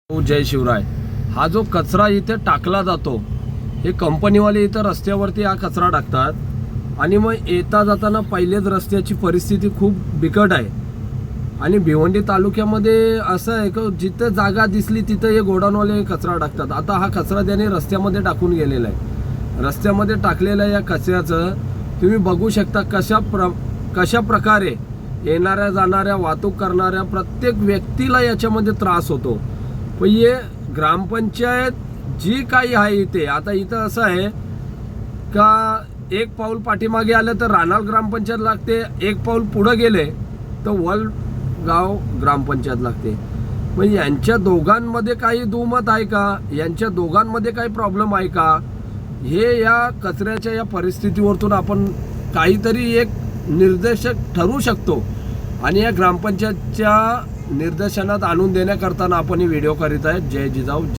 जय शिवराय। हा जो कचरा इथे टाकला जातो, हे कंपनीवाले इथं रस्त्यावरती हा कचरा टाकतात आणि मग येता जाताना पहिलेच रस्त्याची परिस्थिती खूप बिकट आहे। आणि भिवंडी तालुक्यामध्ये असं आहे की जिथे जागा दिसली तिथे हे गोडाऊनवाले कचरा टाकतात। आता हा कचरा त्याने रस्त्यामध्ये टाकून गेलेला आहे। रस्त्यामध्ये टाकलेल्या या कचऱ्याचं तुम्ही बघू शकता कशा प्रकारे येणाऱ्या जाणाऱ्या वाहतूक करणाऱ्या प्रत्येक व्यक्तीला याच्यामध्ये त्रास होतो। पण ये ग्रामपंचायत जी काही आहे इथे, आता इथं असं आहे का एक पाऊल पाठीमागे आलं तर रानाल ग्रामपंचायत लागते, एक पाऊल पुढे गेले तर वलगाव ग्रामपंचायत लागते। म्हणजे यांच्या दोघांमध्ये काही दुमत आहे का, यांच्या दोघांमध्ये काही प्रॉब्लेम आहे का, हे या कचऱ्याच्या या परिस्थितीवरतून आपण काहीतरी एक निर्देशक ठरवू शकतो आणि या ग्रामपंचायतच्या निर्देशनात आणून देण्याकरता आपण हे व्हिडिओ करीत आहेत। जय जिजाऊ।